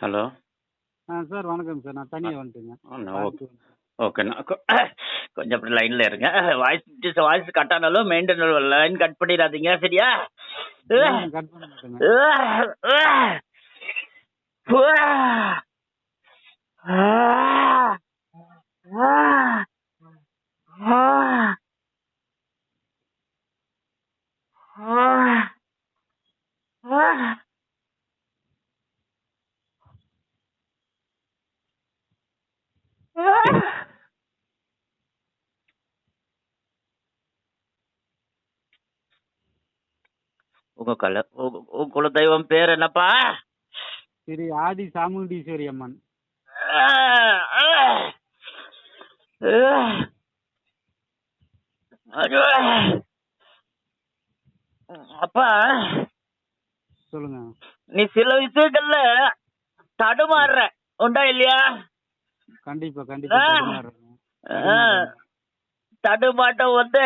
Hello. Sir வணக்கம் sir. நான் தனியாக வந்துட்டேங்க. ஓகே. ஓகேண்ணா கொஞ்சம் அப்படி லைனில் இருங்க. வாய்ஸ் கட் ஆனாலும் மெயின்டைன் லைன் கட் பண்ணிடாதீங்க, சரியா? கட் பண்ண மாட்டேங்க. உங்க குலதெய்வம் பேர் என்னப்பா? ஸ்ரீ ஆதி சாமுண்டீஸ்வரி அம்மன். அப்பா சொல்லுங்க. நீ சில விஷயங்கள்ல தடுமாறுற உண்டா இல்லையா? கண்டிப்பா கண்டிப்பா தடுமாட்டம் வந்து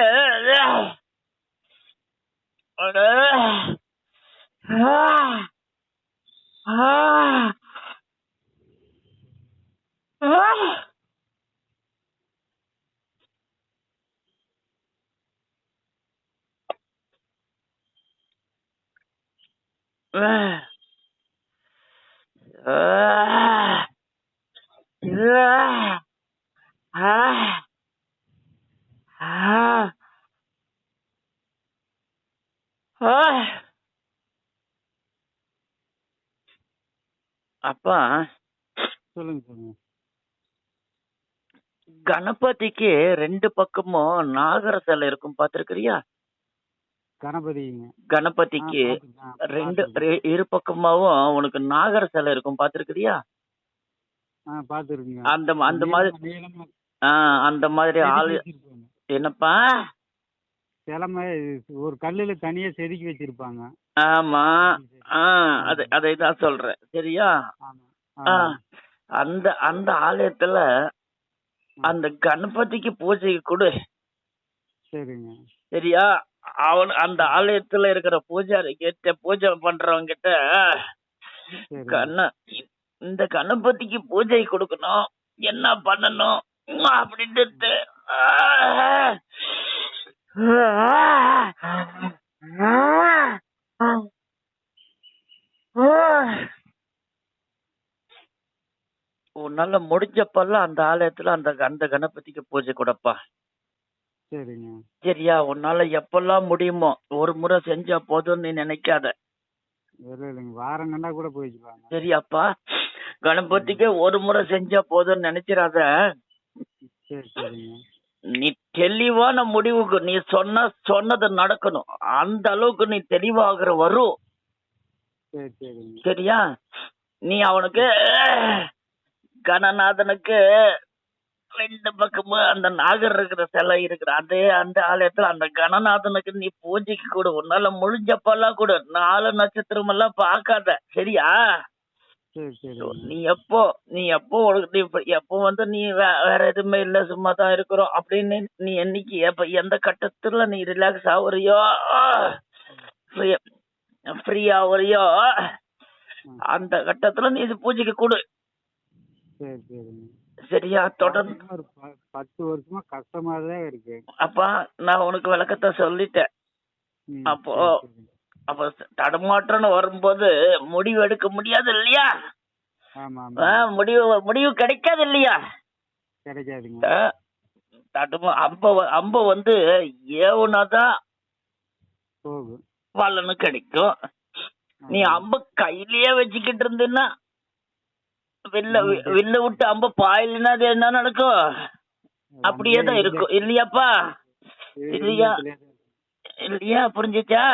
அப்பா சொல்லுங்க சொல்லுங்க. கணபதிக்கு ரெண்டு பக்கமும் நாகர சிலை இருக்கும், பாத்துருக்கிறியா? கணபதிக்கு இரு பக்கமாவும் உனக்கு நாகர சிலை இருக்கும், பாத்துருக்கிறியா? அந்த மாதிரி ஆளு என்னப்பா? ஒரு கல்லுல தனியா செதுக்கி வச்சிருப்பாங்க. ஆமா. அதைதான் சொல்றேன், சரியா? அந்த அந்த ஆலயத்துல அந்த கணபதிக்கு பூஜைக்கு கொடு, சரியா? அந்த ஆலயத்துல இருக்கிற பூஜாரி கிட்ட, பூஜை பண்றவங்க கிட்ட இந்த கணபதிக்கு பூஜை கொடுக்கணும், என்ன பண்ணணும் அப்படின்ட்டு உன்னால முடிஞ்சப்பெல்லாம் அந்த ஆலயத்துல அந்த கணபதிக்கு பூஜை கொடுப்பா, சரியா? உன்னால எப்பெல்லாம் முடியுமோ ஒரு முறை செஞ்சா போதும் நீ நினைக்காத, வாரங்கண்டா கூட போயிடுவாங்க, சரியாப்பா? கணபதிக்கு ஒரு முறை செஞ்சா போதும் நினைச்சிடாத. நீ தெளிவான முடிவுக்கு, நீ சொன்னது நடக்கணும், அந்த அளவுக்கு நீ தெளிவாகிற வரும், சரியா? நீ அவனுக்கு கணநாதனுக்கு ரெண்டு பக்கமும் அந்த நாகர் இருக்கிற சிலை இருக்கிற அதே அந்த ஆலயத்துல அந்த கணநாதனுக்கு நீ பூஜைக்கு கூட உன்னால முடிஞ்சப்பெல்லாம் கூட 4 நட்சத்திரம் எல்லாம் பார்க்காத, சரியா? நீ எப்போ எப்போ வந்து நீ வேற எதுவுமே இல்ல, சும்மா தான் இருக்கிறோம் அப்படின்னு நீ என்னைக்கு எந்த கட்டத்துல நீ ரிலாக்ஸ் ஆகுறியோ, ஃப்ரீ ஆகுறியோ, அந்த கட்டத்துல நீ இது பூஜைக்கு கொடு, சரியா? தொடர்ந்து 10 வருஷமா கஷ்டமா தான் இருக்கு. அப்பா நான் உனக்கு விளக்கத்தை சொல்லிட்டேன். அப்போ தடுமாற்றம்னு வரும்போது முடிவு எடுக்க முடியாது இல்லையா? முடிவு கிடைக்காது இல்லையா? அம்ப வந்து ஏவுனாதான் பலனு கிடைக்கும். நீ அம்ப கையிலேயே வச்சுக்கிட்டு இருந்தீன்னா, வில்ல விட்டு அம்ப பாயிலன்னா அது என்ன நடக்கும்? அப்படியேதான் இருக்கும் இல்லையாப்பா? இல்லையா? புரிஞ்சுச்சா?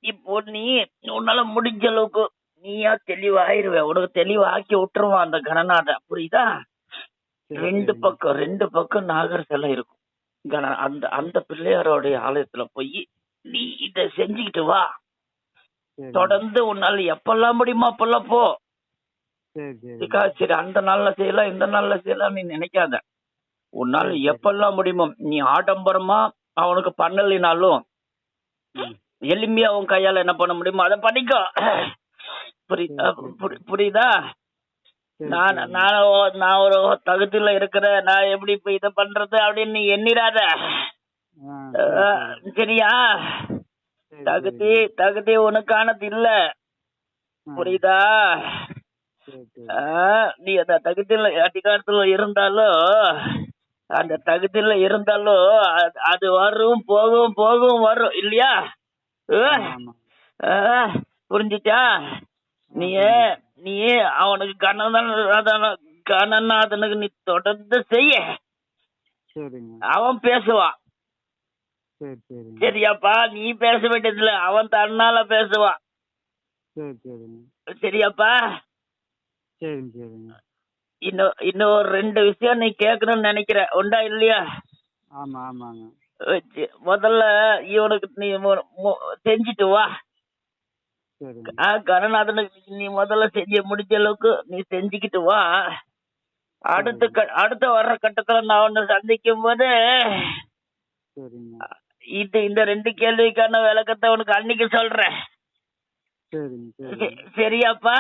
இப்போ நீ உன்னால முடிஞ்ச அளவுக்கு நீயா தெளிவாயிருவ, உனக்கு தெளிவாக்கி விட்டுருவான் அந்த கணநாதன், புரியுதா? ரெண்டு பக்கம் நாகர் சிலை இருக்கும். அந்த பிள்ளையாரோடைய ஆலயத்துல போய் நீ இத செஞ்சுக்கிட்டு வா, தொடர்ந்து உன்னால எப்பெல்லாம் முடியுமோ அப்பெல்லாம் போ, சரி? அந்த நாள்ல செய்யலாம் இந்த நாள்ல செய்யலாம் நீ நினைக்காத, உன்னால எப்பெல்லாம் முடியுமோ நீ ஆடம்பரமா அவனுக்கு பண்ணலினாலும் எளிமையா உன் கையால என்ன பண்ண முடியுமோ அதை பண்ணிக்கோ. புரியுதா? நான் நான் நான் ஒரு தகுதியில இருக்கிறேன், நான் எப்படி இப்ப இத பண்றது அப்படின்னு நீ எண்ணிராத. சரியா? தகுதி தகுதி உனக்கானது இல்ல, புரியுதா? நீ அந்த தகுதியில அதிகாரத்துல இருந்தாலும், அந்த தகுதியில இருந்தாலும் அது வரும் போகும் போகும் வரும் இல்லையா? புரிஞ்சுச்சா? நீ அவனுக்கு கணநாதனுக்கு நீ தொடர்ந்து செய்ய, அவன் பேசுவான். சரியாப்பா? நீ பேச வேண்டியதில்ல, அவன் தன்னால பேசுவான். சரியாப்பா? இன்னும் ஒரு 2 விஷயம் நீ கேட்கணும்னு நினைக்கிற, உண்டா இல்லையா? முதல்ல இவனுக்கு நீ செஞ்சுட்டு வா. கருணாதனுக்கு நீ முதல்ல செஞ்ச முடிஞ்ச அளவுக்கு நீ செஞ்சுக்கிட்டு வா. அடுத்த வர்ற கட்டத்துல நான் உன்னை சந்திக்கும் போது இந்த 2 கேள்விக்கான விளக்கத்தை உனக்கு அன்னைக்கு சொல்றேன். சரியாப்பா?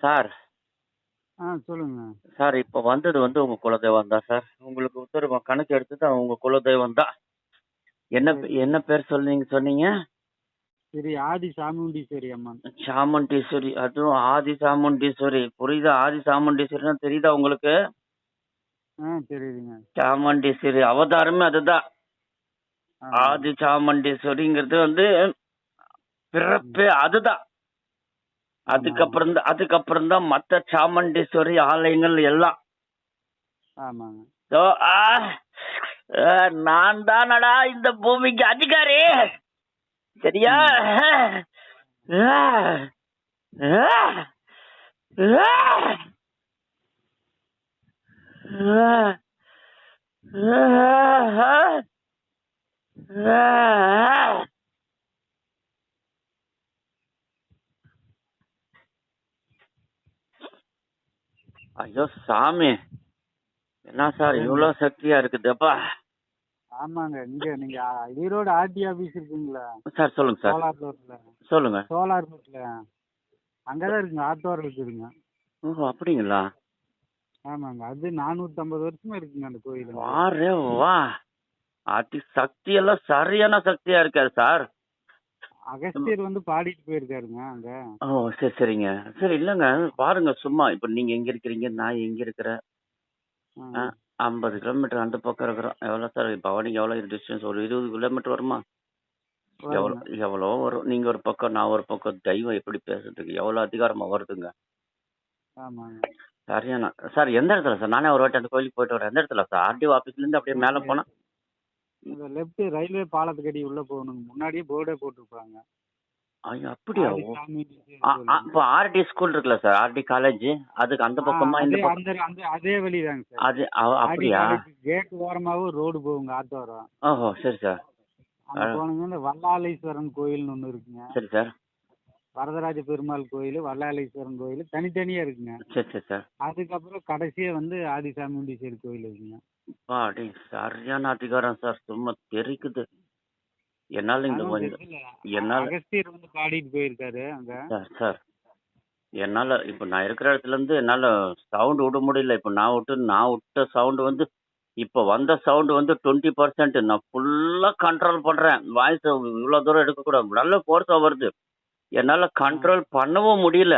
சார் சொல்லுங்க சார், இப்ப வந்தது உங்க குலதெய்வம் தான் சார். உங்களுக்கு உத்தரவு கணக்கு எடுத்தது உங்க குலதெய்வம் தான். என்ன பேர் சொன்னீங்க? சரி, ஆதி சாமுண்டீஸ்வரி அம்மன். சாமுண்டீஸ்வரி, அதுவும் ஆதி சாமுண்டீஸ்வரி. புரியுதா? ஆதி சாமுண்டீஸ்வரினா தெரியுதா உங்களுக்கு? தெரியுதுங்க. சாமுண்டீஸ்வரி அவதாரமே அதுதான். ஆதி சாமுண்டீஸ்வரிங்கிறது பிறப்பே அதுதான். அதுக்கப்புறம் தான் மற்ற சாமுண்டீஸ்வரி ஆலயங்கள் எல்லாம். நான் தானடா இந்த பூமிக்கு அதிகாரி. சரியா? ஐயோ சாமி, என்ன சார் இவ்வளவு சக்தியா இருக்குதுப்பா? ஆமாங்க. நீங்க ஈரோடு ஆர்டி ஆபீஸ் இருக்குங்களா சார்? சொல்லுங்க சார். சோலார் ரோட்ல. சொல்லுங்க. சோலார் ரோட்ல அங்கதான் இருக்குங்க, ஆத்தோரம் இருக்குதுங்க. ஓ அப்படிங்களா? ஆமாங்க. அது 450 வருஷமா இருக்குங்க அந்த கோயில். வாரே வா, அதி சக்தி எல்லாம் சரியான சக்தியா இருக்காது சார். அகஸ்தியர் பாடிட்டு போயிருக்காருங்க அங்க. ஓ சரி சரிங்க. சரி இல்லங்க, பாருங்க சும்மா இப்ப நீங்க எங்க இருக்கிறீங்க, நான் எங்க இருக்கிறேன். 50 கிலோமீட்டர் அந்த பக்கம் இருக்கிறோம். எவ்வளவு சார் பவானிக்கு எவ்வளவு டிஸ்டன்ஸ்? ஒரு 20 கிலோமீட்டர் வருமா? எவ்வளோ வரும். நீங்க ஒரு பக்கம், நான் ஒரு பக்கம். தெய்வம் எப்படி பேசுறதுக்கு எவ்வளவு அதிகாரமா வருதுங்க. சரியானா சார்? எந்த இடத்துல சார்? நானே ஒரு வாட்டி அந்த கோயிலுக்கு போயிட்டு வரேன். எந்த இடத்துல சார்? ஆர்டிஓ ஆபீஸ்ல இருந்து அப்படியே மேல போனா லெஃப்ட் ரயில்வே பாலத்துக்கடி உள்ள போகணும். முன்னாடியே போர்டே போட்டுருப்பாங்க. ஐயோ அப்படியா? இப்போ ஆர்டி ஸ்கூல் இருக்குல்ல சார், ஆர்டி காலேஜ், அதுக்கு அந்த பக்கமா இந்த பக்கம் அதே வழிதாங்க சார். அது அப்படியா? கேட் ஓரமாவும் ரோடு போகுங்க, ஆத்தோரம். ஓஹோ சரி சார். அங்க போனீங்கன்னா வல்லாளீஸ்வரன் கோயில்னு ஒண்ணு இருக்குங்க. சரி சார். வரதராஜ பெருமாள் கோயில், வல்லாளீஸ்வரன் கோயில் தனித்தனியா இருக்குங்க. சரி சரி சார். அதுக்கப்புறம் கடைசியா ஆதி சாமுண்டீஸ்வரி கோயில் இருக்குங்க. அடே சரியான அதிகாரம் சார், சும்மா தெரிக்குது. என்னால அகஸ்தியர் பாடிட்டு போயிருக்காரு அங்க. சார் என்னால இப்ப நான் இருக்கிற இடத்துல இருந்து என்னால சவுண்ட் விட முடியல. இப்ப நான் விட்ட சவுண்ட் இப்ப வந்த சவுண்ட் 20%. நான் ஃபுல்லா கண்ட்ரோல் பண்றேன். வாய்ஸ் இவ்வளவு தூரம் எடுக்க கூடாது, நல்ல ஃபோர்ஸா வருது. என்னால கண்ட்ரோல் பண்ணவும் முடியல.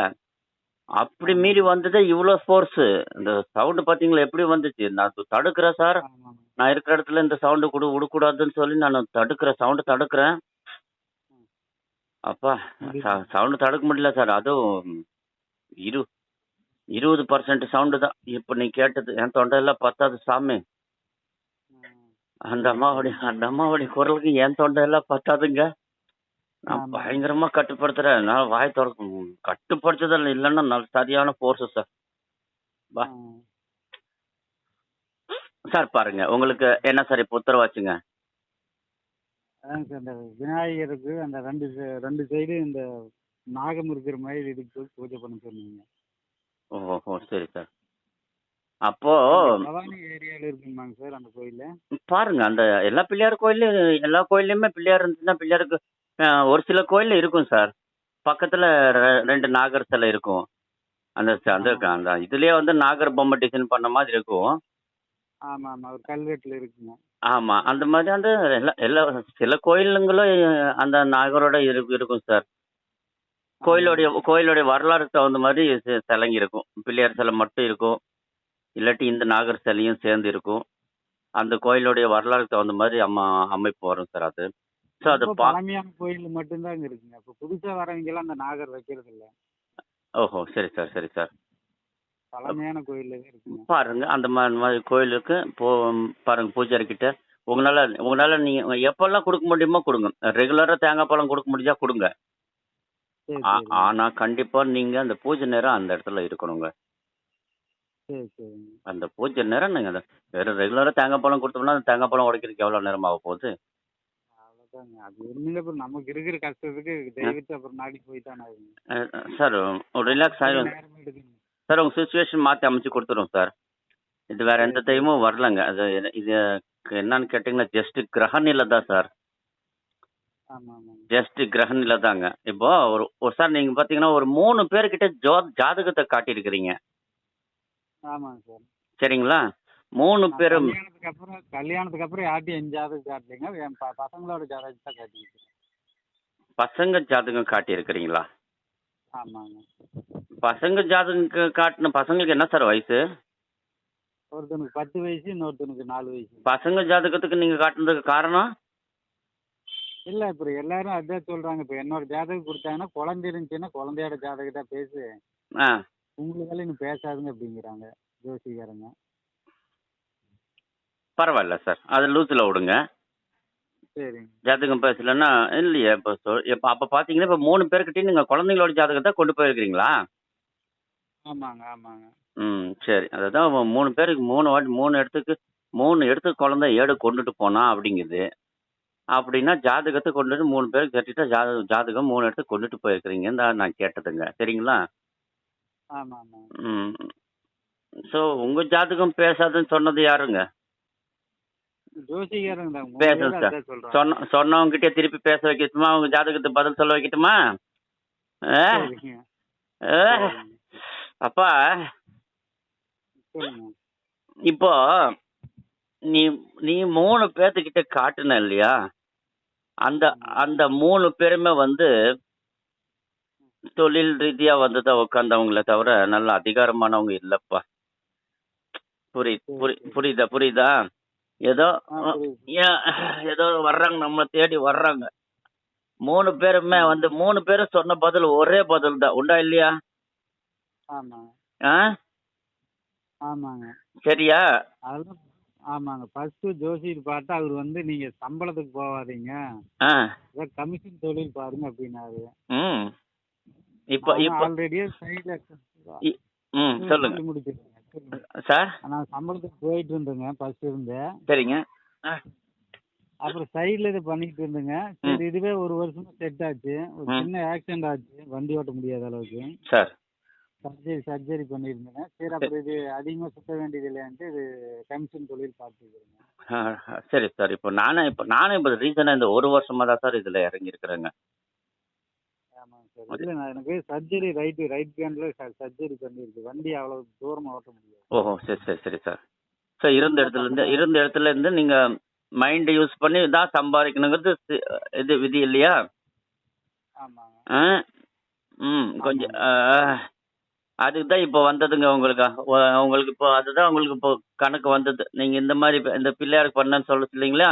அப்படி மீறி வந்ததே இவ்வளவு ஃபோர்ஸ். இந்த சவுண்ட் பாத்தீங்களா எப்படி வந்துச்சு? நான் தடுக்கிறேன் சார். நான் இருக்கிற இடத்துல இந்த சவுண்டு விடக்கூடாதுன்னு சொல்லி நான் சவுண்ட் தடுக்கிறேன். அப்பா சவுண்ட் தடுக்க முடியல சார். அதுவும் 20% சவுண்டு தான் இப்ப நீ கேட்டது. என் தொண்டையெல்லாம் பத்தாது சாமி. அந்த அம்மாவுடைய குரலுக்கு என் தொண்டையெல்லாம் பத்தாதுங்க. நான் பயங்கரமா கட்டுப்படுத்துறேன். நான் வாய் கட்டுப்படுத்துதல் இல்லைன்னா சரியான போர்ஸ் சார். சார் பாருங்க, உங்களுக்கு என்ன சார் இப்ப உத்தரவாச்சுங்க? அந்த விநாயகருக்கு அந்த ரெண்டு சைடு இந்த நாகம் இருக்கிற மாதிரி இதுக்கு பூஜை பண்ண சொன்னீங்க. ஓஹோ சரி சார். அப்போ பவானி ஏரியால இருக்குமாங்க சார் அந்த கோயில்? பாருங்க, அந்த எல்லா பிள்ளையார் கோயில்லையும் எல்லா கோயில்லையுமே பிள்ளையார் இருந்துச்சுன்னா பிள்ளையாருக்கு ஒரு சில கோயில்ல இருக்கும் சார். பக்கத்துல 2 நாகர் சிலை இருக்கும். அந்த அந்த அந்த இதுலயே வந்து நாகர் பொம்மை டிசைன் பண்ண மாதிரி இருக்கும். ஆமா ஆமா, ஒரு கல்வெட்டுல இருக்குங்க. ஆமா, அந்த மாதிரி அந்த எல்லா எல்லா சில கோயிலுங்களும் அந்த நாகரோட இருக்கும் சார். கோயிலுடைய வரலாறுக்கு தகுந்த மாதிரி சிலைங்க இருக்கும். பிள்ளையார் சிலை மட்டும் இருக்கும், இல்லாட்டி இந்த நாகர் சிலையும் சேர்ந்து இருக்கும். அந்த கோயிலுடைய வரலாறுக்கு தகுந்த மாதிரி அமைப்பு வரும் சார் அது. ஸோ அது பழமையான கோயில் மட்டும்தான் இங்க இருக்குங்க. இப்ப புதுசா வரவங்க எல்லாம் அந்த நாகர் வைக்கிறது இல்ல. ஓஹோ, சரி சார், சரி சார். பழமையான கோயில்ல இருக்குங்க. பாருங்க, அந்த மாதிரி கோயிலுக்கு பாருங்க, பூஜாரி கிட்ட உங்களால நீங்க எப்பெல்லாம் கொடுக்க முடியுமோ கொடுங்க. ரெகுலரா தேங்காய் பழம் கொடுக்க முடிஞ்சா கொடுங்க. ஆனா கண்டிப்பா நீங்க அந்த பூஜை நேரம் அந்த இடத்துல இருக்கணுங்க. அந்த பூஜை நேரம் நீங்க வெறும் ரெகுலரா தேங்காய் பழம் கொடுத்தோம்னா அந்த தேங்காய் பழம் உடைக்கிறதுக்கு எவ்வளவு நேரம் ஆக போகுது? அது ஒண்ணுல நமக்கு இருக்கிற கஷ்டத்துக்கு தெய்வத்தை அப்புறம் நாடி போய்தான் ஆகுங்க சார். ஒரு ரிலாக்ஸ் ஆயிடும் சார். உங்க சுச்சுவேஷன் மாத்தி அமைச்சு கொடுத்துரும் சார். இது வேற எந்த தெய்வமும் வரலங்க. அது இது என்னன்னு கேட்டீங்கன்னா ஜஸ்ட் கிரகநிலை தான் சார். ஜஸ்ட் கிரகநிலை தாங்க. இப்போ ஒரு சார் நீங்க பாத்தீங்கன்னா ஒரு 3 பேர்கிட்ட ஜாதகத்தை காட்டியிருக்கிறீங்க. ஆமாங்க சார். சரிங்களா? 3 பேரும் கல்யாணத்துக்கு அப்புறம் யார்ட்டையும் என் ஜாதகம் காட்டலைங்க. என் பசங்களோட ஜாதகம் தான் காட்டியிருக்கேன். பசங்க ஜாதகம் காட்டியிருக்கிறீங்களா? ஆமாங்க. பசங்க ஜாதகம் காட்டின பசங்களுக்கு என்ன சார் வயசு? ஒருத்தனுக்கு 10 வயசு, இன்னொருத்தனுக்கு 4 வயசு. பசங்க ஜாதகத்துக்கு நீங்க காட்டுனதுக்கு காரணம்? இல்ல, இப்ப எல்லாரும் அதான் சொல்றாங்க. இப்ப என்னோட ஜாதகம் கொடுத்தாங்கன்னா குழந்தை இருந்துச்சுன்னா குழந்தையோட ஜாதகத்தை பேசு, உங்களுக்கு இன்னும் பேசாதுங்க அப்படிங்கிறாங்க ஜோசிகாரங்க. பரவாயில்ல சார், அது லூஸ்ல விடுங்க. சரிங்க. ஜாதகம் பேசலன்னா இல்லையா? இப்போ அப்ப பாத்தீங்கன்னா இப்ப 3 பேர்கிட்டயும் நீங்க குழந்தைங்களோட ஜாதகத்தை கொண்டு போயிருக்கிறீங்களா? ஆமாங்க ஆமாங்க. சரி. அதுதான் 3 பேருக்கு 3 இடத்துக்கு 3 இடத்துக்கு குழந்தை ஏடு கொண்டுட்டு போனா அப்படிங்குது. அப்படின்னா ஜாதகத்தை கொண்டுட்டு 3 பேருக்கு கட்டிட்டா ஜாதகம் 3 இடத்துக்கு கொண்டுட்டு போயிருக்கிறீங்கன்னு தான் நான் கேட்டதுங்க. சரிங்களா? ஆமா ஆமா. ஸோ உங்க ஜாதகம் பேசாதுன்னு சொன்னது யாருங்க? பேசுங்க சார். சொன்னவங்க கிட்டே திருப்பி பேச வைக்கட்டுமா? அவங்க ஜாதகத்தை பதில் சொல்ல வைக்கட்டுமா? அப்பா, இப்போ நீ 3 பேர்த்துக்கிட்ட காட்டுன இல்லையா? அந்த 3 பேருமே வந்து தொழில் ரீதியா வந்துதான் உட்காந்தவங்கள தவிர நல்ல அதிகாரமானவங்க இல்லப்பா. புரியுதா? ஏதோ வர்றாங்க, நம்ம தேடி வர்றாங்க. 3 பேருமே வந்து 3 பேரும் சொன்ன பதில் ஒரே பதில் தான். உண்டா இல்லையா? சரியா? ஆமாங்க. ஃபர்ஸ்ட் ஜோசியர் பார்த்தா அவர் வந்து நீங்க சம்பளத்துக்கு போவாதீங்க, கமிஷன் தொழில் பாருங்க அப்படின்னாரு. இப்போ ஆல்ரெடியே சைடுல சொல்லுங்க முடிச்சிருக்கேன் சார். நான் சம்பளத்துக்கு போயிட்டு இருந்தேங்க ஃபர்ஸ்ட் இருந்தேன். சரிங்க. அப்புறம் சைடுல இது பண்ணிட்டு இருந்தேங்க. சரி, இதுவே ஒரு வருஷமா செட் ஆச்சு. ஒரு சின்ன ஆக்சிடென்ட் ஆச்சு, வண்டி ஓட்ட முடியாத அளவுக்கு. சார் சர்ஜரி பண்ணியிருந்தேங்க. சரி, அப்புறம் இது அதிகமா சுத்த வேண்டியது இல்லைன்ட்டு இது கமிஷன் தொழில் பார்த்துக்கிறேங்க. சரி சார். இப்போ நானும் ரீசனா இந்த ஒரு வருஷமா தான் சார் இதுல இறங்கி இருக்கிறேங்க. இல்ல, எனக்கு சர்ஜரி ரைட் ஹேண்ட்ல சர்ஜரி பண்ணிருக்கு. வண்டி அவ்வளவு தூரமா ஓட்ட முடியாது. ஓஹோ, சரி சார். சார் இருந்த இடத்துல இருந்து நீங்க மைண்ட் யூஸ் பண்ணி தான் சம்பாதிக்கணுங்கிறது இது விதி இல்லையா? ஆமாங்க. கொஞ்சம் அதுக்கு தான் இப்போ வந்ததுங்க உங்களுக்கு இப்போ அதுதான் உங்களுக்கு இப்போ கணக்கு வந்தது. நீங்க இந்த மாதிரி இந்த பிள்ளையாருக்கு பண்ணன்னு சொல்ல இல்லைங்களா?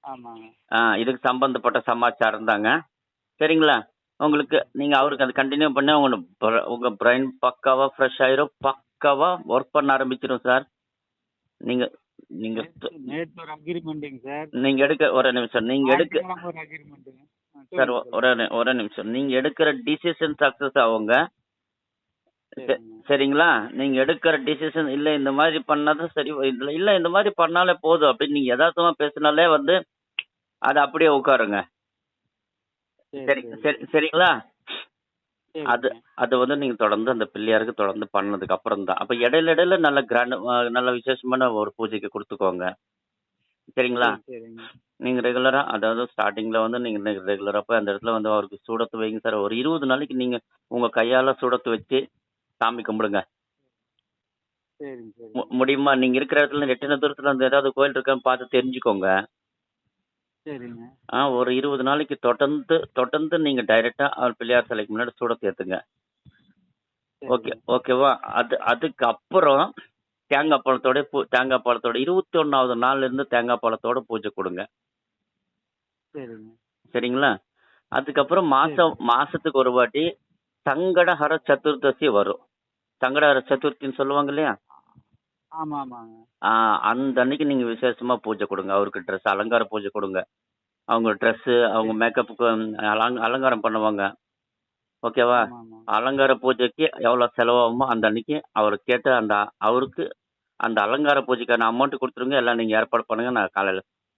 ஆமாங்க. இதுக்கு சம்பந்தப்பட்ட சமாச்சாரம் தாங்க. சரிங்களா? உங்களுக்கு நீங்க அவருக்கு அது கண்டினியூ பண்ண உங்க பிரெயின் பக்காவா ஃப்ரெஷ் ஆயிரும், பக்காவா ஒர்க் பண்ண ஆரம்பிச்சிடும் சார். நீங்க எடுக்க ஒரு நிமிஷம் சார், ஒரு நிமிஷம். நீங்க எடுக்கிற டிசிஷன் சக்சஸ் ஆகுங்க. சரிங்களா? நீங்க எடுக்கிற டிசிஷன் இல்ல இந்த மாதிரி பண்ணாதான் சரி, இல்ல இந்த மாதிரி பண்ணாலே போதும் அப்படின்னு நீங்க யதார்த்தமா பேசினாலே வந்து அது அப்படியே உட்காருங்க. சரிங்களா? அது சரிங்க அது வந்து நீங்க தொடர்ந்து அந்த பிள்ளையாருக்கு தொடர்ந்து பண்ணதுக்கு அப்புறம் தான். அப்ப இடையில இடையில நல்ல கிராண்ட் நல்ல விசேஷமான ஒரு பூஜைக்கு குடுத்துக்கோங்க. சரிங்களா? சரி சரிங்க நீங்க ரெகுலரா அதாவது ஸ்டார்ட்டிங்ல வந்து நீங்க ரெகுலரா போய் அந்த இடத்துல வந்து அவருக்கு சூடத்து வைங்க சார். ஒரு 20 நாளைக்கு நீங்க உங்க கையால சூடத்து வச்சு சாமி கும்பிடுங்க. சரிங்க சரிங்க முடியுமா? நீங்க இருக்கிற இடத்துல எட்டுன தூரத்துல அந்த ஏதாவது கோயில் இருக்கான்னு பார்த்து தெரிஞ்சுக்கோங்க. சரிங்க ஒரு 20 நாளைக்கு தொடர்ந்து தொடர்ந்து நீங்க டைரக்ட்டா அவர் பிள்ளையார் சிலைக்கு முன்னாடி சூடத்த ஏத்துங்க. ஓகே சரிங்க ஓகேவா? அதுக்கப்புறம் தேங்காய் பழத்தோட 21வது நாள்ல இருந்து தேங்காய் பழத்தோட பூஜை கொடுங்க. சரிங்க சரிங்களா? அதுக்கப்புறம் சரி மாசத்துக்கு ஒரு வாட்டி சங்கடஹர சதுர்தசி வரும். சங்கடஹர சதுர்த்தின்னு சொல்லுவாங்க இல்லையா? ஆமாம் ஆமாங்க அந்த அன்னைக்கு நீங்க விசேஷமா பூஜை கொடுங்க. அவருக்கு ட்ரெஸ் அலங்கார பூஜை கொடுங்க. அவங்க ட்ரெஸ்ஸு, அவங்க சரி மேக்கப்புக்கு அலங்காரம் பண்ணுவாங்க. ஓகேவா? ஆமாம் ஆமாம் அலங்கார பூஜைக்கு எவ்வளோ செலவாகுமோ அந்த அன்னைக்கு அவர் கேட்ட அவருக்கு அந்த அலங்கார பூஜைக்கான அமௌண்ட் கொடுத்துருங்க. எல்லாம் நீங்க ஏற்பாடு பண்ணுங்க.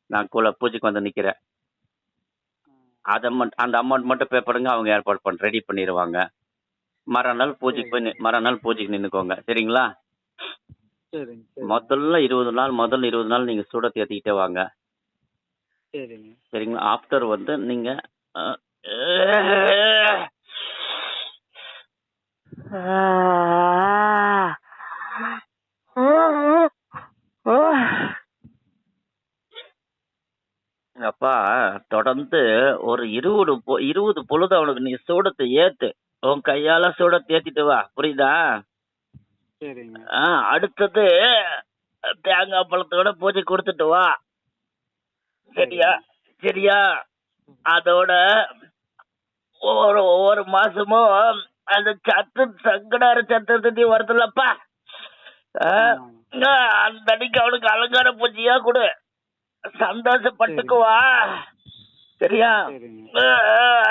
நான் பூஜைக்கு வந்து நிக்கிறேன். அந்த அமௌண்ட் மட்டும் பே பண்ணுங்க. அவங்க ஏற்பாடு ரெடி பண்ணிடுவாங்க. சரிங்க மறுநாள் பூஜைக்கு நின்னுக்கோங்க. சரிங்களா? சரிங்க சரிங்க முதல் 20 நாள் நீங்க சூடத்தை ஏத்திக்கிட்டே வாங்க. சரிங்க சரிங்களா? ஆஃப்டர் வந்து நீங்க அ அப்பா தொடர்ந்து ஒரு 20 பொழுது அவனுக்கு நீ சூடத்தை ஏத்து. உன் கையால சூடத்தை ஏத்திட்டு வா. புரியுதா? சரிங்க அடுத்தது தேங்காய் பழத்தோட பூஜை கொடுத்துட்டு வா. சரியா? சரியா? அதோட ஒவ்வொரு மாசமும் அந்த சங்கடார சத்துர்த்தி வருதுல்லப்பா. ஆமாங்க அந்த அன்னைக்கு அவனுக்கு அலங்கார பூஜையா கொடு. சந்தோஷப்பட்டுக்குவா. சரியா? சரிங்க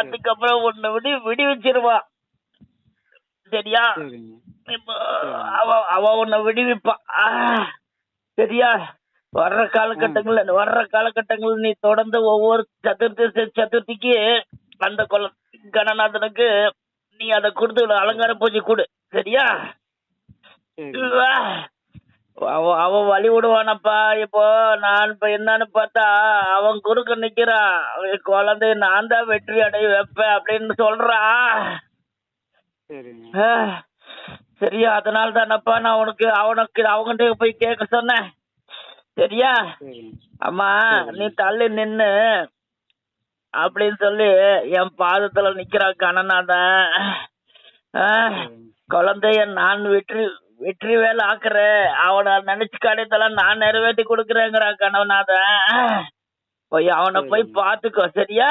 அதுக்கப்புறம் உன்னை விடுவிச்சிருவான். சரியா? சரிங்க இப்போ அவ உன்னை விடுவிப்பான். சரியா? வர்ற காலகட்டங்கள்ல நீ தொடர்ந்து ஒவ்வொரு சதுர்த்திக்கு அந்த கணநாதனுக்கு நீ அதை கொடுத்து அலங்கார பூஜை கொடு. சரியா? சரிங்க அவன் வழி விடுவானப்பா. இப்போ நான் இப்ப என்னன்னு பார்த்தா அவன் குறுக்க நிக்கிறான். குழந்தை நான் தான் வெற்றி அடைய வைப்பேன் அப்படின்னு சொல்றான். சரிங்க சரியா? அதனால தானப்பா நான் அவன்கிட்ட போய் கேட்க சொன்னேன். சரியா? சரிங்க அம்மா நீ தள்ளி நின்னு அப்படின்னு சொல்லி என் பாதத்துல நிக்கிறான் கணநாதன். குழந்தைய நான் வெற்றி வேலை ஆக்குறேன். அவனை நினைச்சு காரியத்தெல்லாம் நான் நிறைவேற்றி கொடுக்குறேங்கிறான் கணவனாதன். போய் அவனை போய் பாத்துக்கோ. சரியா?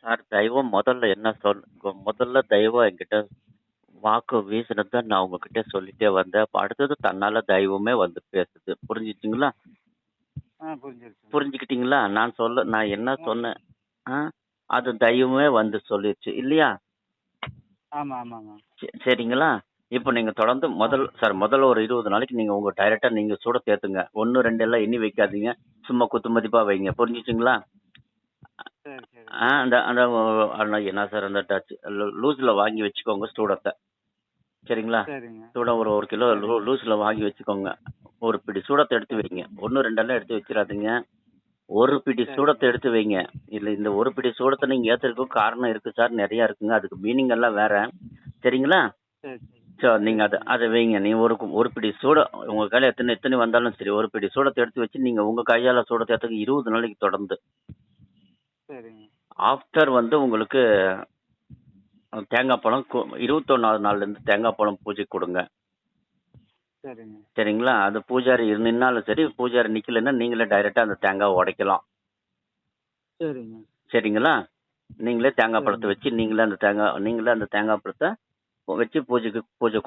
சார் தெய்வம் முதல்ல தெய்வம் என்கிட்ட வாக்கு வீசினதை நான் உங்ககிட்ட சொல்லிட்டே வந்தேன். அப்ப அடுத்தது தன்னால தெய்வமே வந்து பேசுது. புரிஞ்சுச்சுங்களா? புரிஞ்சிருச்சு புரிஞ்சுக்கிட்டீங்களா? நான் என்ன சொன்னேன் அது தெய்வமே வந்து சொல்லிடுச்சு இல்லையா? ஆமா ஆமாங்க சரிங்களா? இப்போ நீங்க தொடர்ந்து முதல்ல ஒரு 20 நாளைக்கு நீங்க உங்க டைரக்டா நீங்க சூட தேத்துங்க. 1 2 எல்லாம் எண்ணி வைக்காதீங்க. சும்மா குத்து மதிப்பா வைங்க. புரிஞ்சுச்சுங்களா? சரி சரி என்ன சார் அந்த டச் லூஸ்ல வாங்கி வச்சுக்கோங்க சூடத்தை. சரிங்களா? சரிங்க சூடம் ஒரு கிலோ லூஸ்ல வாங்கி வச்சுக்கோங்க. ஒரு பிடி சூடத்தை எடுத்து வைங்க. 1 2 எல்லாம் எடுத்து வச்சிடாதீங்க. ஒரு பிடி சூடத்தை எடுத்து வைங்க. இல்ல இந்த ஒரு பிடி சூடத்தை நீங்க ஏத்துறதுக்கு காரணம் இருக்கு சார். நிறைய இருக்குங்க. அதுக்கு மீனிங் எல்லாம் வேற. சரிங்களா? நீங்க அதை வைங்க. நீ ஒரு பிடி சூட உங்க கையில எத்தனை வந்தாலும் சரி ஒரு பிடி சூடத்தை எடுத்து வச்சு நீங்க உங்க கையால சூடத்தை ஏத்துக்கு 20 நாளைக்கு தொடர்ந்து. ஆஃப்டர் வந்து உங்களுக்கு தேங்காய் பழம் 21வது நாள்ல இருந்து தேங்காய் பழம் பூஜை கொடுங்க. சரிங்க. சரிங்களா? அது பூஜாரி நின்னாலும் சரி, பூஜாரி நிக்கலைன்னா நீங்களே டைரெக்டா அந்த தேங்காய் உடைக்கலாம். சரிங்க. சரிங்களா? நீங்களே தேங்காய் பழத்தை சரிங்க. வச்சு நீங்களே அந்த தேங்காய் பழத்தை வச்சு பூஜை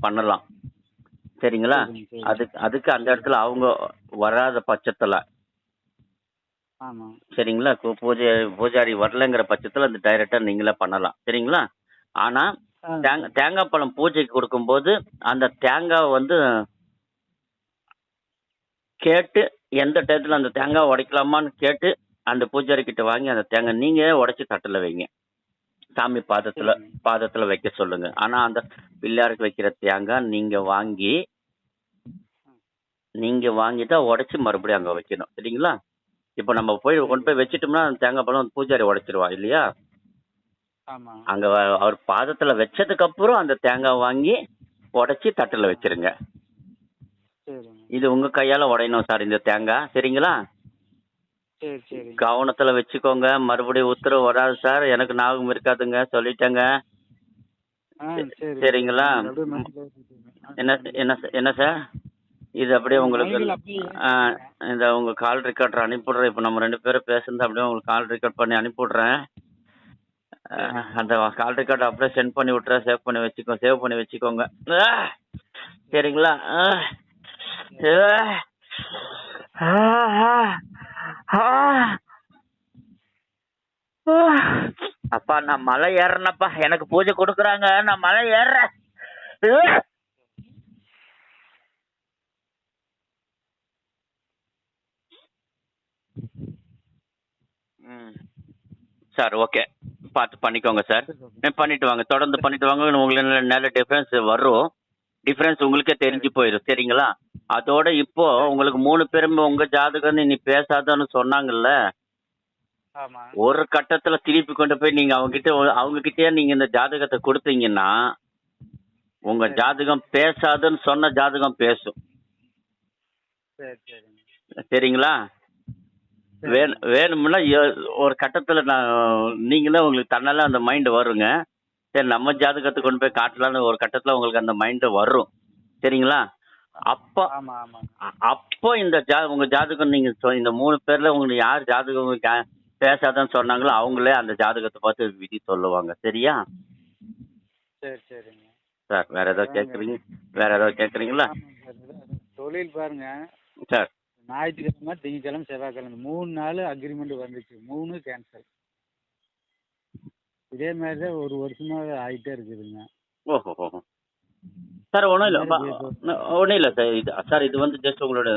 பண்ணலாம். சரிங்களா? சரிங்க. சரிங்க. அதுக்கு அந்த இடத்துல அவங்க வராத பட்சத்துல, ஆமா. சரிங்களா? பூஜாரி வரலைங்கிற பட்சத்துல அந்த டைரக்டா நீங்களே பண்ணலாம். சரிங்களா? ஆனா ஆ. தேங்காய் பழம் பூஜைக்கு கொடுக்கும்போது அந்த தேங்காய் வந்து கேட்டு எந்த டயத்துல அந்த தேங்காய் உடைக்கலாமான்னு கேட்டு அந்த பூஜாரி கிட்ட வாங்கி அந்த தேங்காய் நீங்க உடைச்சு தட்டுல வைங்க. சாமி சரிங்க. பாதத்துல வைக்க சொல்லுங்க. ஆனா அந்த பிள்ளையாருக்கு வைக்கிற தேங்காய் நீங்க வாங்கிட்டா உடைச்சு மறுபடியும் அங்க வைக்கணும். சரிங்களா? இப்ப நம்ம கொண்டு போய் வச்சிட்டோம்னா அந்த தேங்காய் பழம் பூஜாரி உடைச்சிருவா இல்லையா? ஆமா. அங்க அவர் பாதத்துல வச்சதுக்கு அப்புறம் அந்த தேங்காய் வாங்கி உடைச்சு தட்டுல வச்சிருங்க. சரிங்க. இது உங்க கையால உடையணும் சார் இந்த தேங்காய். சரிங்களா? சரி சரிங்க. கவனத்துல வச்சுக்கோங்க. மறுபடியும் உத்தரவு வராது சார். எனக்கு ஞாபகம் இருக்காதுங்க, சொல்லிட்டேங்க. ஆ சரி. சரிங்களா? அப்படியே மைண்ட்ல வச்சுக்கோங்க. என்ன சார்? இது அப்படியே உங்களுக்கு மைண்ட்ல அப்படியே இந்த உங்க கால் ரெக்கார்டர் அனுப்பிவிடுறேன். இப்போ நம்ம 2 பேரும் பேசுனது அப்படியே உங்களுக்கு கால் ரெக்கார்ட் பண்ணி அனுப்பிவிடுறேன். அந்த கால் ரெக்கார்ட் அப்படியே சென்ட் பண்ணி விட்டுறேன். சேவ் பண்ணி வச்சுக்கோங்க. சரிங்களா? அப்பா நான் மலை ஏறேனப்பா. எனக்கு பூஜை கொடுக்குறாங்க, நான் மலை ஏறுறேன். சார் ஓகே, பார்த்து பண்ணிக்கோங்க சார். பண்ணிட்டு வாங்க, தொடர்ந்து பண்ணிட்டு வாங்க. உங்களுக்கு நல்ல டிஃபரன்ஸ் வரும். டிஃபரன்ஸ் உங்களுக்கே தெரிஞ்சு போயிடும். சரிங்களா? அதோட இப்போ உங்களுக்கு 3 பேருமே உங்க ஜாதகம் நீ பேசாதன்னு சொன்னாங்கல்ல, ஆமா. ஒரு கட்டத்துல திருப்பி கொண்டு போய் நீங்க அவங்க கிட்டே நீங்க இந்த ஜாதகத்தை கொடுத்தீங்கன்னா உங்க ஜாதகம் பேசாதுன்னு சொன்ன ஜாதகம் பேசும். சரி சரிங்க. சரிங்களா? வேணும்னா ஒரு கட்டத்துல நீங்களே உங்களுக்கு தன்னால அந்த மைண்ட் வருங்க. சரி நம்ம ஜாதகத்தை கொண்டு போய் காட்டலான்னு ஒரு கட்டத்துல உங்களுக்கு அந்த மைண்ட் வரும். சரிங்களா? அப்போ ஆமா ஆமா. அப்போ உங்க ஜாதகம் நீங்க இந்த 3 பேர்ல உங்களுக்கு யார் ஜாதகம் பேசாதன்னு சொன்னாங்களோ அவங்களே அந்த ஜாதகத்தை பார்த்து விதி சொல்லுவாங்க. சரியா? சரி சரிங்க. சார் வேற ஏதாவது கேக்குறீங்களா? தொழில் பாருங்க சார், ஞாயிற்றுக்கிழமை, திங்கக்கிழமை, செவ்வாய்க்கிழமை 3 நாள் அக்ரிமெண்ட் வந்துச்சு. 3 கேன்சல். இதே மாதிரி தான் ஒரு வருஷமா ஆகிட்டே இருக்குதுங்க. ஓஹோ சார். ஒன்றும் இல்லை சார். இது வந்து ஜஸ்ட் உங்களோட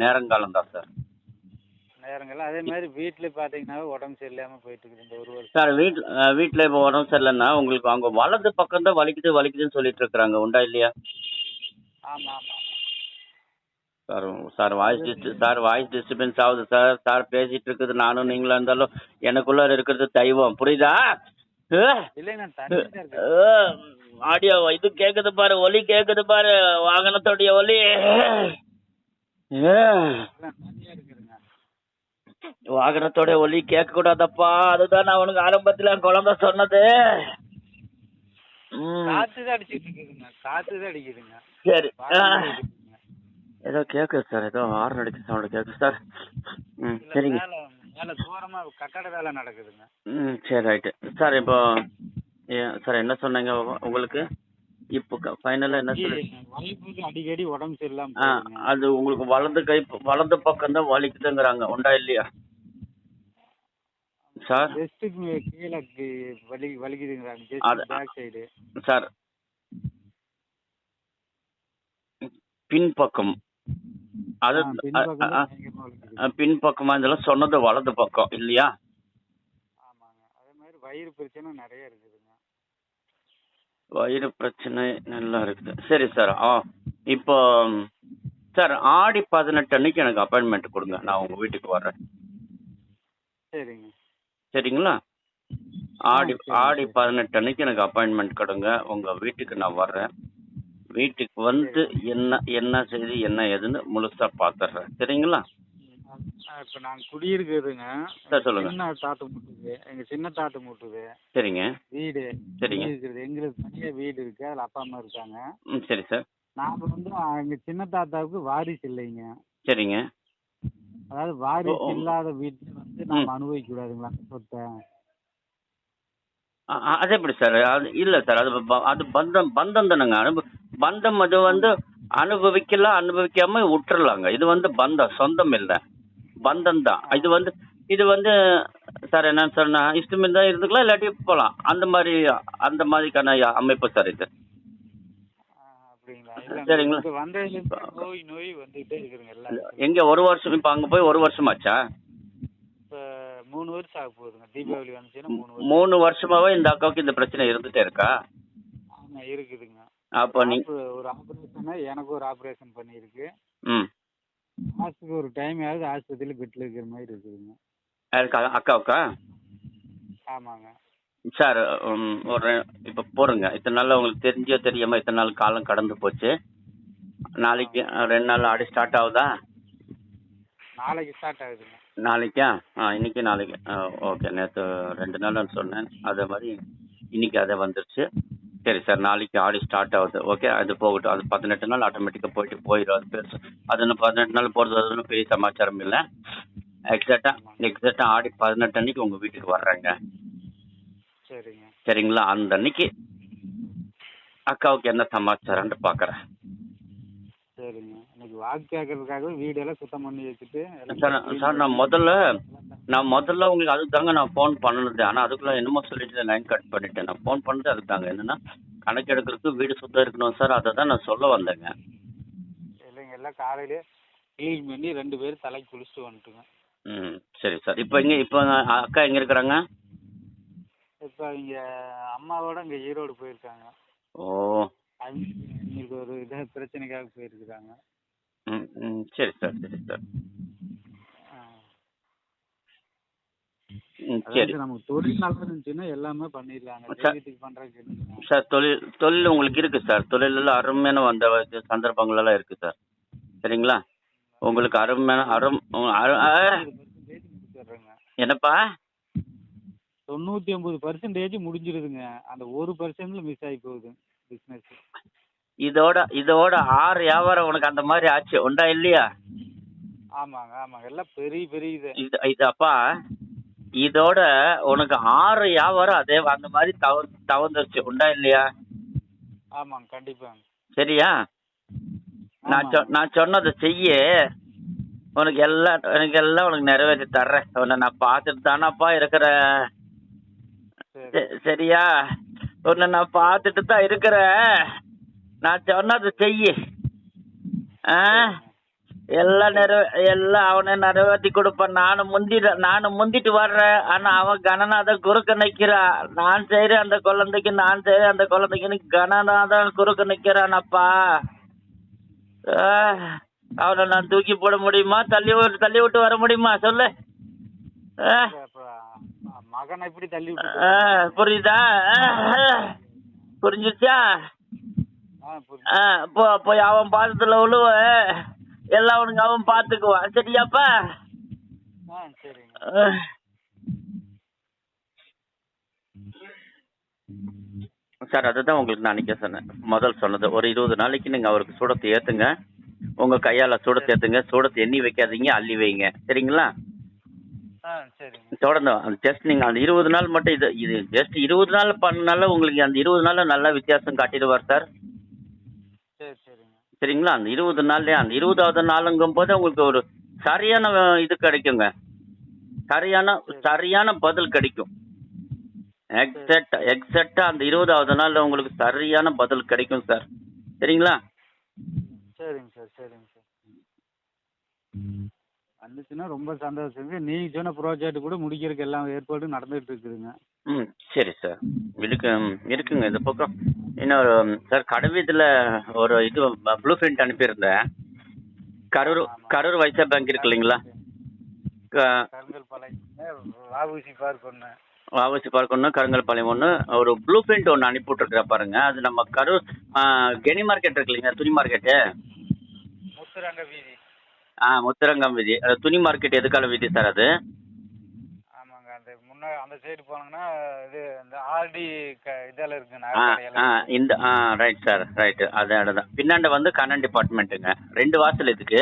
நேரங்காலம் தான் சார். நேரங்கள் அதே மாதிரி வீட்டில் பார்த்தீங்கன்னா உடம்பு சரியில்லாமல் போயிட்டு இருக்குது இந்த ஒரு வருஷம். சார் வீட்டில் இப்போ உடம்பு சரியில்லைன்னா உங்களுக்கு அவங்க வலது பக்கம் தான் வலிக்குதுன்னு சொல்லிட்டு இருக்கிறாங்க. உண்டா இல்லையா? ஆமாம் ஆமாம் சார் வாய்ஸ் டிஸ்டர்பன்ஸ் ஆகுது சார். சார் பேசிட்டு இருக்குது, நானும் நீங்களா இருந்தாலும் எனக்குள்ள இருக்கிறது தெய்வம். புரியுதா? ஆடியோ இது கேக்குது பாரு, ஒலி கேக்குது பாரு, வாகனத்தோடைய ஒலி. வாகனத்தோட ஒலி கேட்க கூடாதப்பா. அதுதான் நான் உனக்கு ஆரம்பத்துல குழந்தை சொன்னது. காத்துதான் அடிக்குதுங்க. சரி, ஏதோ கேக்குது சார். ஏதோ ஹார்ன் அடிக்க சவுண்ட் கேக்குது சார். சரிங்க. தூரமா கட்டட வேலை நடக்குதுங்க. சரி ரைட்டு சார். இப்போ சார் என்ன சொன்னீங்க உங்களுக்கு? இப்போ ஃபைனலா என்ன சொல்லு? அடிக்கடி உடம்பு சரியில்லாம அது உங்களுக்கு வலது பக்கம் தான் வலிக்குதுங்கிறாங்க. உண்டா இல்லையா சார்? ஜெஸ்ட்டுக்கு கீழே வலிக்குதுங்கிறாங்க. பேக் சைடு சார் பின்பக்கம், அது பின்பக்கமா இதெல்லாம் சொன்னது வலது பக்கம் இல்லையா? ஆமாங்க. அதே மாதிரி வயிறு பிரச்சனை நிறைய இருக்குதுங்க. வயிறு பிரச்சனை நல்லா இருக்குது. சரி சார். இப்போ சார் ஆடி 18 அன்னைக்கு எனக்கு அப்பாயின்மெண்ட் கொடுங்க, நான் உங்க வீட்டுக்கு வர்றேன். சரிங்க. சரிங்களா? ஆடி 18 அன்னைக்கு எனக்கு அப்பாயின்மெண்ட் கொடுங்க, உங்க வீட்டுக்கு நான் வர்றேன். வீட்டுக்கு வந்து என்ன செய்தி என்ன ஏதுன்னு முழுசா பாத்துறேன். சரிங்களா? இப்ப நாங்க குடியிருக்கிறதுங்க. சொல்லுங்க. எங்க சின்ன தாட்டு மூட்டுது. சரிங்க. வீடு. சரிங்க. எங்களுக்கு தனியா வீடு இருக்கு. அதுல அப்பா அம்மா இருக்காங்க. சரி சார். நாங்க வந்து எங்க சின்ன தாத்தாவுக்கு வாரிசு இல்லைங்க. சரிங்க. அதாவது வாரிசு இல்லாத வீட்டுல வந்து நாம அனுபவிக்க கூடாதுங்களா சொத்தை? அது எப்படி சார்? அது இல்ல சார், அது பந்தம் பந்தம் தானேங்க. பந்தம் அது வந்து அனுபவிக்கலாம், அனுபவிக்காம விட்டுறலாங்க. இது வந்து பந்தம், சொந்தம் இல்ல, பந்தம் தான். இது வந்து சார் என்னன்னு சொன்னா இஷ்டம் இருந்தா இருந்துக்கலாம், இல்லாட்டி போகலாம். அந்த மாதிரிக்கான அமைப்பு சார் இது. அப்படிங்களா? இல்ல சரிங்களா. இங்க வந்ததுல இருந்து நோய் வந்துகிட்டே இருக்குதுங்க எல்லாம். எங்க ஒரு வருஷம், இப்ப அங்க போய் ஒரு வருஷமாச்சா? இப்ப 3 வருஷம் ஆக போகுதுங்க. தீபாவளி வந்துச்சுன்னா 3 வருஷமாவே இந்த அக்காவுக்கு இந்த பிரச்சனை இருந்துட்டே இருக்கா? ஆமா இருக்குதுங்க. அப்ப ஒரு ஆபரேஷன், எனக்கு ஒரு ஆபரேஷன் பண்ணிருக்கு. ம் மாசத்துக்கு ஒரு டைம் ஆகுது ஆஸ்பத்திரியில பெட்ல இருக்கிற மாதிரி இருக்குதுங்க. அக்காவுக்கா? ஆமாங்க சார். இப்ப போறங்க, இத்தனை நாள் உங்களுக்கு தெரிஞ்சோ தெரியாம இத்தனை நாள் காலம் கடந்து போச்சு. நாளைக்கு 2 நாள் ஆடி ஸ்டார்ட் ஆகுதா? நாளைக்கு ஸ்டார்ட் ஆகுதுங்க. நாளைக்கா? இன்னைக்கு நாளைக்கு. ஓகே. நேற்று 2 நாள்னு சொன்னேன், அதே மாதிரி இன்னைக்கு அதே வந்துருச்சு. சரி சார், நாளைக்கு ஆடி ஸ்டார்ட் ஆகுது. ஓகே, அது போகட்டும். அது 18 நாள் ஆட்டோமேட்டிக்காக போயிடும். அது பெருசு. அது இன்னும் 18 நாள் போகிறது அது ஒன்றும் பெரிய சமாச்சாரம் இல்லை. எக்ஸாக்டா ஆடி 18 அன்னைக்கு உங்கள் வீட்டுக்கு வர்றேங்க. சரிங்க. சரிங்களா? அந்த அன்னைக்கு அக்காவுக்கு என்ன சமாச்சாரம்னு பார்க்குறேன். சரிங்க. இன்னைக்கு வாக்கு கேட்கறதுக்காக வீடெல்லாம் சுத்தம் பண்ணி வச்சுட்டு சார் நான் முதல்ல உங்களுக்கு அதுக்கு தாங்க நான் ஃபோன் பண்ணது. ஆனால் அதுக்குள்ள என்னமோ சொல்லிட்டு லைன் கட் பண்ணிட்டேன். நான் ஃபோன் பண்ணது அதுக்கு தாங்க, என்னன்னா கணக்கு எடுக்கிறதுக்கு வீடு சுத்தம் இருக்கணும் சார், அதை தான் நான் சொல்ல வந்தேங்க. இல்லைங்க, எல்லாம் காலையிலே க்ளீன் பண்ணி 2 பேரும் தலைக்கு குளிச்சுட்டு வந்துட்டுங்க. சரி சார். இப்போ அக்கா எங்கே இருக்கிறாங்க? இப்போ இங்கே அம்மாவோட இங்கே ஈரோடு போயிருக்காங்க. ஓ, அவங்களுக்கு ஒரு பிரச்சனைக்காக போயிருக்கிறாங்க. சரி சார், சரி சார். சரி, நமக்கு தொழில் நல்லா இருந்துச்சுன்னா எல்லாமே பண்ணிடலாங்க. தெய்வத்துக்கு பண்றதுக்கு சார் தொழில் உங்களுக்கு இருக்கு சார். தொழிலெல்லாம் அருமையான வந்த சந்தர்ப்பங்கள் எல்லாம் இருக்கு சார். சரிங்களா? உங்களுக்கு அருமையான என்னப்பா 99% முடிஞ்சிருதுங்க. அந்த 1% மிஸ் ஆகி போகுது பிசினஸ். இதோட 6 வியாபாரம் உனக்கு அந்த மாதிரி ஆச்சு உண்டா இல்லையா? ஆமாங்க எல்லாம் பெரிய இது அப்பா, இதோட உனக்கு 6 வியாபாரம் அதே அந்த மாதிரி தவந்துருச்சு உண்டா இல்லையா? ஆமாங்க கண்டிப்பாங்க. சரியா? நான் சொன்னதை செய்ய, உனக்கு எல்லாம் உனக்கு நிறைவேற்றி தர்றேன். உன்னை நான் பார்த்துட்டு தானப்பா இருக்கிறேன். சரியா? உன்னை நான் பார்த்துட்டு தான் இருக்கிறேன். நான் சொன்னதை செய்ய, எல்லாம் அவனை நிறைவேற்றி கொடுப்பேன். நானும் முந்திட்டு வர்றேன். ஆனா அவன் கணநாதன் குறுக்க நிக்கிறான். நான் செய்யறேன் அந்த குழந்தைக்குன்னு கணநாதன் குறுக்க நிக்கிறானப்பா. அவனை நான் தூக்கி போட முடியுமா? தள்ளி விட்டு வர முடியுமா சொல்லு? மகனை எப்படி தள்ளி புரியுதா? புரிஞ்சிச்சா? போய் அவன் பாதத்துல உழுவ, எல்லாம் உனக்கு அவன் பாத்துக்குவான். சரியாப்பா? சார், அதுதான் உங்களுக்கு நான் அன்னைக்கே சொன்னேன். முதல் சொன்னது ஒரு 20 நாளைக்கு நீங்க அவருக்கு சூடத்தை ஏத்துங்க. உங்க கையால சூடத்தை ஏத்துங்க. சூடத்தை எண்ணி வைக்காதீங்க, அள்ளி வைங்க. சரிங்களா? தொடர்ந்து ஜஸ்ட் நீங்க அந்த 20 நாள் மட்டும் இது ஜஸ்ட் 20 நாள் பண்ணனால உங்களுக்கு அந்த 20 நாள்ல நல்ல வித்தியாசம் காட்டிடுவார் சார். சரிங்களா? அந்த 20 நாள்லயே அந்த 20வது நாளுங்கும் போது உங்களுக்கு ஒரு சரியான இது கிடைக்குங்க. சரியான பதில் கிடைக்கும். எக்ஸாக்டா அந்த 20வது நாள்ல உங்களுக்கு சரியான பதில் கிடைக்கும் சார். சரிங்களா? சரிங்க சார். வந்துச்சுன்னா ரொம்ப சந்தோஷம். நீங்க சொன்ன ப்ராஜெக்ட் கூட முடிக்கிறதுக்கு எல்லாம் ஏற்பாடு நடந்துட்டு இருக்குதுங்க. சரி சார். இருக்குங்க இந்த பக்கம். இன்னொரு சார், கடைவீதியில் ஒரு இது ப்ளூ பிரிண்ட் அனுப்பியிருந்தேன். கரூர் வைசா பேங்க் இருக்கு இல்லைங்களா? வாவுசி பார்க் ஒன்று, கருங்கல்பாளையம் ஒன்று, ஒரு ப்ளூ பிரிண்ட் ஒன்று அனுப்பி விட்டுருக்குற பாருங்க. அது நம்ம கரூர் கெனி மார்க்கெட் இருக்கு இல்லைங்களா? துணி மார்க்கெட்டு, முத்துரங்கம் வீதி. அது துணி மார்க்கெட் எதுக்கால வீதி சார் அது? ஆமாங்க, அந்த முன்னாடி அந்த சைடு போனாங்கன்னா இது இந்த ஆர்டி இதெல்லாம் இருக்கு ஆ ஆ இந்த ரைட் சார் ரைட்டு அதான் தான் பின்னாண்ட வந்து கண்ணன் டிபார்ட்மெண்ட்டுங்க 2 வாசல் இதுக்கு.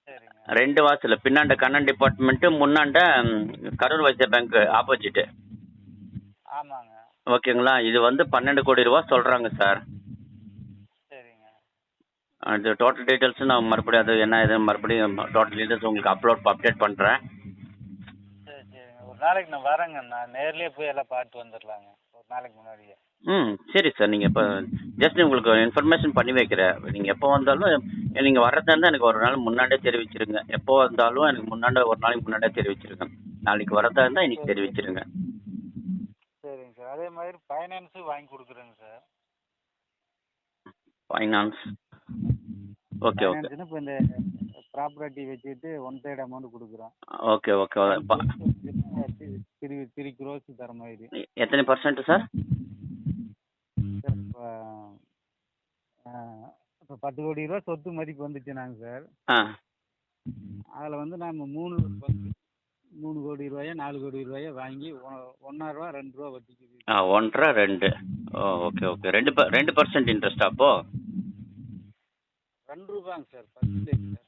சரிங்க 2 வாசல் பின்னாண்ட கண்ணன் டிபார்ட்மெண்ட்டு முன்னாண்ட கரூர் வைசிய பேங்க் ஆப்போசிட்டு. ஆமாங்க ஓகேங்களா? இது வந்து 12 கோடி ரூபா சொல்கிறாங்க சார். சரிங்க அது டோட்டல் டீட்டெயில்ஸ் நான் மறுபடியும் அது என்ன இது மறுபடியும் டோட்டல் டீட்டெயில்ஸ் உங்களுக்கு அப்டேட் பண்ணுறேன். சரி சரிங்க ஒரு நாளைக்கு நான் வரேங்க, நான் நேர்லயே போய் எல்லாம் பார்த்து வந்துடலாங்க ஒரு நாளைக்கு முன்னாடியே. சரி சார். நீங்கள் இப்போ ஜஸ்ட் உங்களுக்கு இன்ஃபர்மேஷன் பண்ணி வைக்கிறேன். நீங்கள் எப்போ வந்தாலும் நீங்கள் வர்றதா இருந்தால் எனக்கு ஒரு நாள் முன்னாடியே தெரிவிச்சிருங்க. எப்போ வந்தாலும் எனக்கு ஒரு நாளைக்கு முன்னாடியே தெரிவிச்சிருங்க. நாளைக்கு வரதா இருந்தால் இன்னைக்கு தெரிவிச்சிருங்க. சரிங்க சார், அதே மாதிரி ஃபைனான்ஸும் வாங்கி கொடுக்குறேங்க சார். ஃபைனான்ஸ் ஓகே ஓகே ஃபைனான்ஸ்னு இப்போ இந்த ப்ராப்பர்ட்டி வச்சுட்டு ஒன் சைடு அமௌண்ட் கொடுக்குறோம். ஓகே ஓகே 3 crores தர மாதிரி. எத்தனை பர்சன்ட் சார்? சார் இப்போ 10 கோடி ரூபா சொத்து மதிப்பு வந்துச்சுனாங்க சார். ஆ அதில் வந்து நம்ம 3 கோடி ரூபாயோ 4 கோடி ரூபாயோ வாங்கி 1.5 ரூபா 2 ரூபா வட்டிக்கு. 1.5 2 ஓகே ஓகே 2% இன்ட்ரெஸ்ட் அப்போ 2 ரூபாங்க சார்,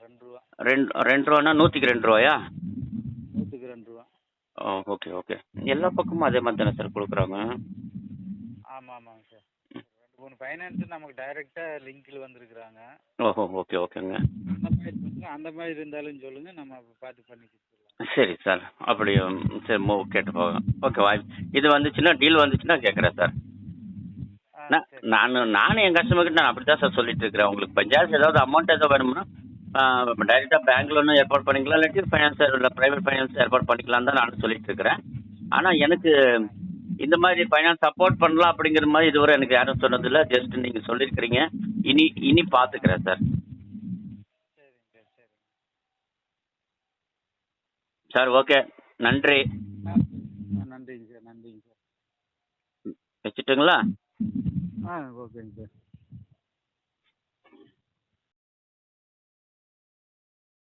2 ரூபா. 2 ரூபானா 100க்கு 2 ரூபாயா? 100க்கு 2 ரூபா. ஓகே ஓகே எல்லா பக்கமும் அதே மாதிரி தானே சார் கொடுக்குறாங்க? ஆமாங்க சார். 2-3 ஃபைனான்ஸ் நமக்கு டைரெக்டாக லிங்கில் வந்திருக்கிறாங்க. ஓகே ஓகேங்க. அந்த மாதிரி இருந்தாலும் சொல்லுங்க, நம்ம பார்த்து பண்ணி கொடுத்துடலாம். சரி சார். அப்படி சரி கேட்டு போங்க. ஓகே இது வந்துச்சுன்னா டீல் வந்துச்சுன்னா கேட்குறேன் சார். நானும் என் கஸ்டமர்கிட்ட நான் அப்படி தான் சார் சொல்லிட்டு இருக்கிறேன். உங்களுக்கு பஞ்சாயத்து ஏதாவது அமௌண்ட் ஏதாவது வேணும்னா டைரெக்டாக பேங்க்ல ஒன்று ஏற்பாடு பண்ணிக்கலாம், இல்லாட்டி ஃபைனான்ஸ் இல்லை ப்ரைவேட் ஃபைனான்ஸ் ஏற்பாடு பண்ணிக்கலாம் தான் நானும் சொல்லிட்டு இருக்கிறேன். ஆனால் எனக்கு இந்த மாதிரி ஃபைனான்ஸ் சப்போர்ட் பண்ணலாம் அப்படிங்கிற மாதிரி இதுவரை எனக்கு யாரும் சொன்னதில்லை. ஜஸ்ட் நீங்கள் சொல்லியிருக்கிறீங்க. இனி பார்த்துக்கிறேன் சார். சார் ஓகே நன்றி. நன்றிங்க சார். வச்சுட்டுங்களா? ஓகேங்க சார்.